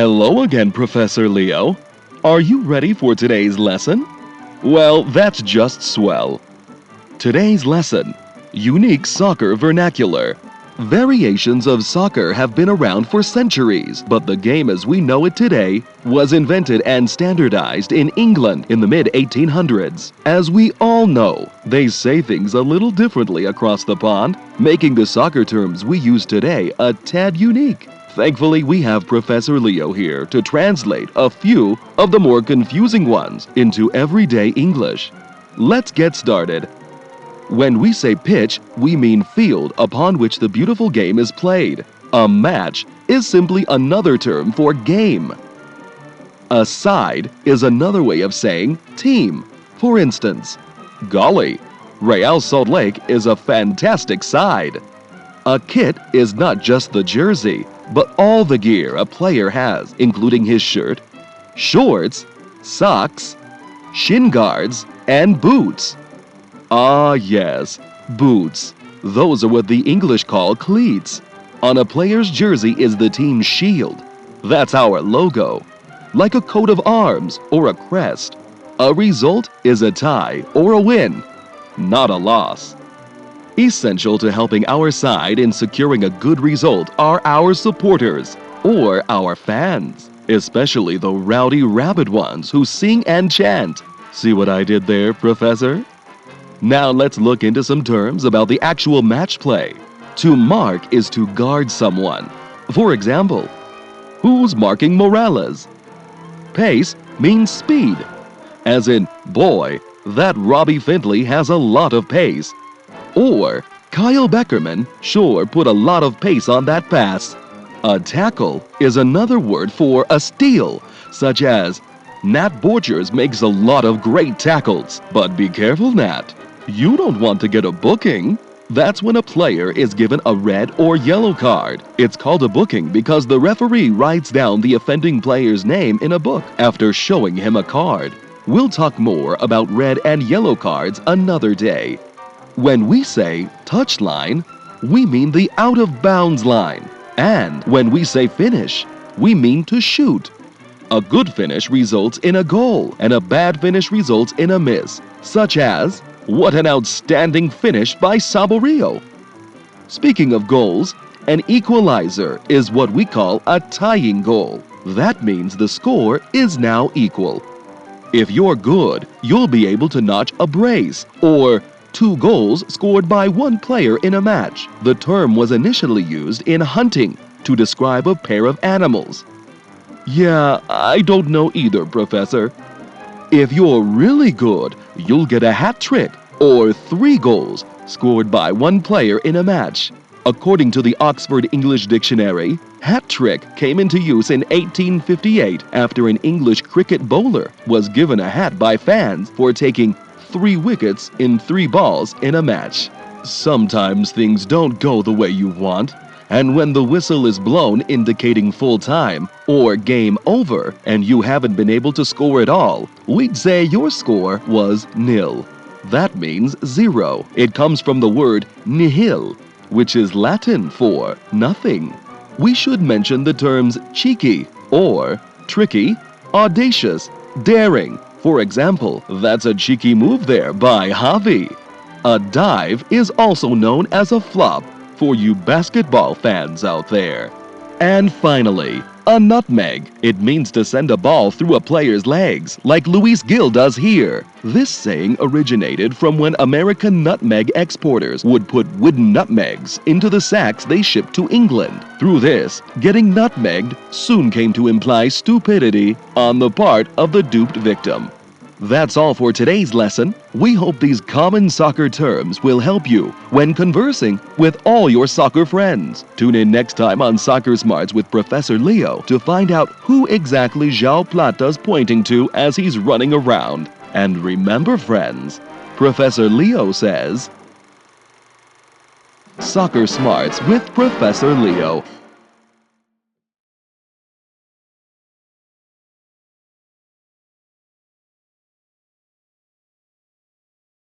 Hello again, Professor Leo. Are you ready for today's lesson? Well, that's just swell. Today's lesson: unique soccer vernacular. Variations of soccer have been around for centuries, but the game as we know it today was invented and standardized in England in the mid-1800s. As we all know, they say things a little differently across the pond, making the soccer terms we use today a tad unique. Thankfully, we have Professor Leo here to translate a few of the more confusing ones into everyday English. Let's get started. When we say pitch, we mean field upon which the beautiful game is played. A match is simply another term for game. A side is another way of saying team. For instance, golly, Real Salt Lake is a fantastic side. A kit is not just the jersey, but all the gear a player has, including his shirt, shorts, socks, shin guards, and boots. Ah yes, boots. Those are what the English call cleats. On a player's jersey is the team's shield. That's our logo, like a coat of arms or a crest. A result is a tie or a win, not a loss. Essential to helping our side in securing a good result are our supporters, or our fans, especially the rowdy rabid ones who sing and chant. See what I did there, Professor? Now let's look into some terms about the actual match play. To mark is to guard someone. For example, who's marking Morales? Pace means speed, as in, boy, that Robbie Findlay has a lot of pace. Or, Kyle Beckerman sure put a lot of pace on that pass. A tackle is another word for a steal, such as, Nat Borchers makes a lot of great tackles. But be careful, Nat. You don't want to get a booking. That's when a player is given a red or yellow card. It's called a booking because the referee writes down the offending player's name in a book after showing him a card. We'll talk more about red and yellow cards another day. When we say touchline, we mean the out-of-bounds line. And when we say finish, we mean to shoot. A good finish results in a goal, and a bad finish results in a miss, such as, what an outstanding finish by Saborio. Speaking of goals, an equalizer is what we call a tying goal. That means the score is now equal. If you're good, you'll be able to notch a brace, or 2 goals scored by one player in a match. The term was initially used in hunting to describe a pair of animals. Yeah, I don't know either, Professor. If you're really good, you'll get a hat trick, or 3 goals scored by one player in a match. According to the Oxford English Dictionary, hat trick came into use in 1858 after an English cricket bowler was given a hat by fans for taking 3 wickets in 3 balls in a match. Sometimes things don't go the way you want, and when the whistle is blown indicating full time or game over and you haven't been able to score at all, we'd say your score was nil. That means 0. It comes from the word nihil, which is Latin for nothing. We should mention the terms cheeky or tricky, audacious, daring. For example, that's a cheeky move there by Javi. A dive is also known as a flop for you basketball fans out there. And finally, a nutmeg. It means to send a ball through a player's legs, like Luis Gil does here. This saying originated from when American nutmeg exporters would put wooden nutmegs into the sacks they shipped to England. Through this, getting nutmegged soon came to imply stupidity on the part of the duped victim. That's all for today's lesson. We hope these common soccer terms will help you when conversing with all your soccer friends. Tune in next time on Soccer Smarts with Professor Leo to find out who exactly João Plata's pointing to as he's running around. And remember, friends, Professor Leo says, Soccer Smarts with Professor Leo.